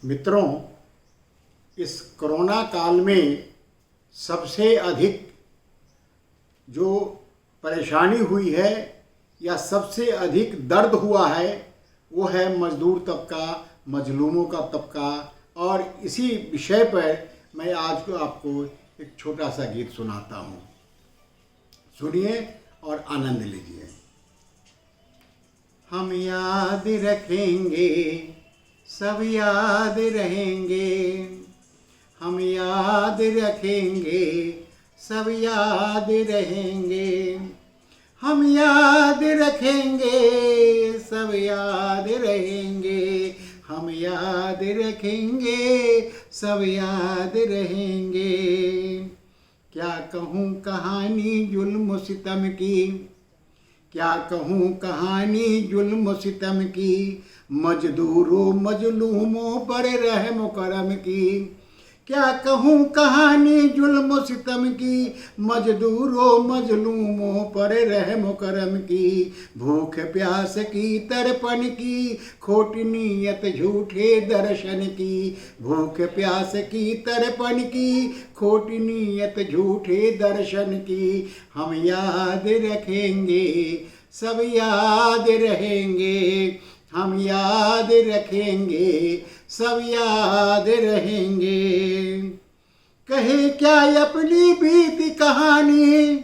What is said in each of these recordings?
मित्रों, इस कोरोना काल में सबसे अधिक जो परेशानी हुई है या सबसे अधिक दर्द हुआ है वो है मजदूर तबका, मजलूमों का तबका। और इसी विषय पर मैं आज को आपको एक छोटा सा गीत सुनाता हूँ। सुनिए और आनंद लीजिए। हम याद रखेंगे, सब याद रहेंगे। हम याद रखेंगे, सब याद रहेंगे। हम याद रखेंगे, सब याद रहेंगे। हम याद रखेंगे, सब याद रहेंगे। क्या कहूँ कहानी जुल्म सितम की, क्या कहूँ कहानी जुल्म सितम की। मजदूरों मजलूमों पर रहम करम की। क्या कहूँ कहानी जुल्म सितम की, मजदूरों मजलूमों पर रहम करम की। भूख प्यास की तरपन की, खोटी नीयत झूठे दर्शन की। भूख प्यास की तरपन की, खोटी नीयत झूठे दर्शन की। हम याद रखेंगे, सब याद रहेंगे। हम याद रखेंगे, सब याद रहेंगे। कहे क्या अपनी बीती कहानी,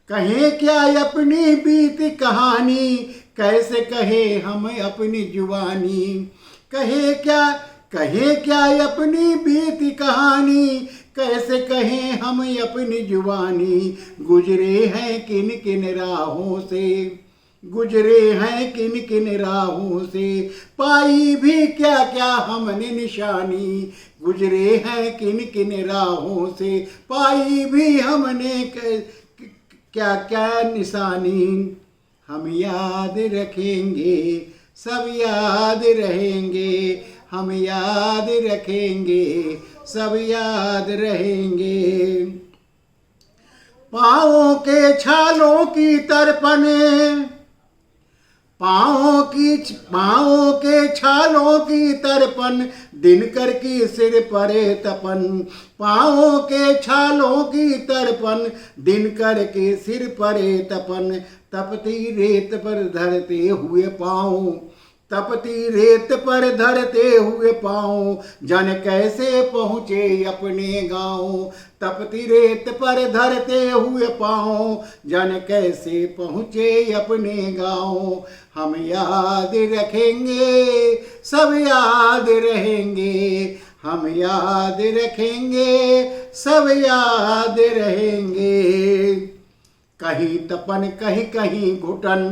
कहे क्या अपनी बीती कहानी। कैसे कहे हम अपनी जुबानी। कहे क्या अपनी बीती कहानी। कैसे कहें हम अपनी जुबानी। गुजरे हैं किन किन राहों से, गुजरे हैं किन किन राहों से। पाई भी क्या क्या हमने निशानी। गुजरे हैं किन किन राहों से, पाई भी हमने क्या क्या निशानी। हम याद रखेंगे, सब याद रहेंगे। हम याद रखेंगे, सब याद रहेंगे। पाँवों के छालों की तरपने, पाँवों के छालों की तरपन। दिनकर की सिर परे तपन। पाँवों के छालों की तरपन, दिनकर के सिर परे तपन। तपती रेत पर धरते हुए पाँव, तपती रेत पर धरते हुए पाँव। जन कैसे पहुँचे अपने गाँव। तपती रेत पर धरते हुए पाँव, जन कैसे पहुँचे अपने गाँव। हम याद रखेंगे, सब याद रहेंगे। हम याद रखेंगे, सब याद रहेंगे। कहीं तपन कहीं कहीं घुटन,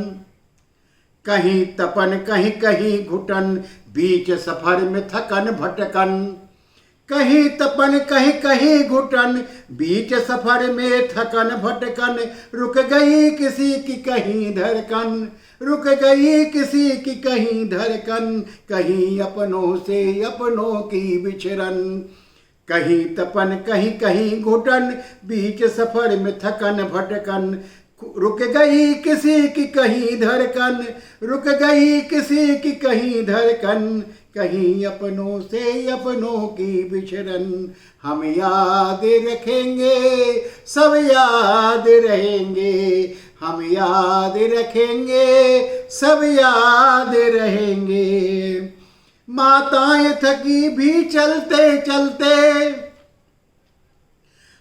कहीं तपन कहीं कहीं घुटन। बीच सफर में थकन भटकन। कहीं तपन कहीं कहीं घुटन, बीच सफर में थकन भटकन। रुक गई किसी की कहीं धड़कन, रुक गई किसी की कहीं धड़कन। कहीं अपनों से अपनों की बिछड़न। कहीं तपन कहीं कहीं घुटन, बीच सफर में थकन भटकन। रुक गई किसी की कहीं धड़कन, रुक गई किसी की कहीं धड़कन। कहीं अपनों से अपनों की बिछड़न। हम याद रखेंगे, सब याद रहेंगे। हम याद रखेंगे, सब याद रहेंगे। माताएं थकी भी चलते चलते,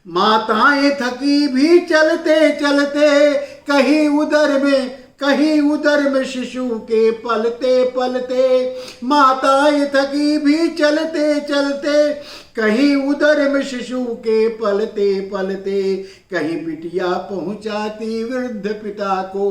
माताएं थकी भी चलते चलते। कहीं उदर में शिशु के पलते पलते। माताएं थकी भी चलते चलते, कहीं उदर में शिशु के पलते पलते। कहीं बिटिया पहुंचाती वृद्ध पिता को,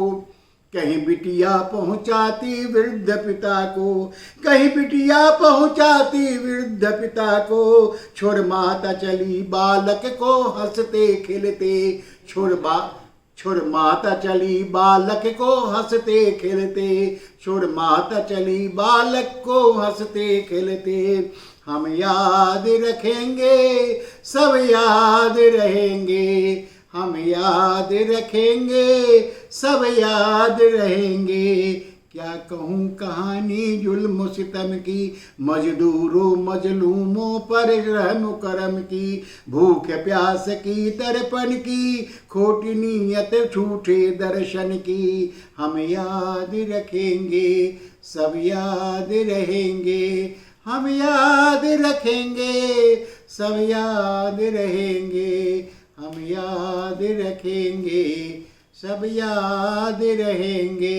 कहीं बिटिया पहुंचाती वृद्ध पिता को। कहीं बिटिया पहुंचाती वृद्ध पिता को। छोड़ माता चली बालक को हंसते खिलते। छोड़ माता चली बालक को हंसते खिलते। छोड़ माता चली बालक को हंसते खिलते। हम याद रखेंगे, सब याद रहेंगे। हम याद रखेंगे, सब याद रहेंगे। क्या कहूँ कहानी जुल्म सितम की, मजदूरों मजलूमों पर रहम करम की, भूख प्यास की तड़पन की, खोटी नीयत झूठे दर्शन की। हम याद रखेंगे सब याद रहेंगे, हम याद रखेंगे सब याद रहेंगे, हम याद रखेंगे सब याद रहेंगे।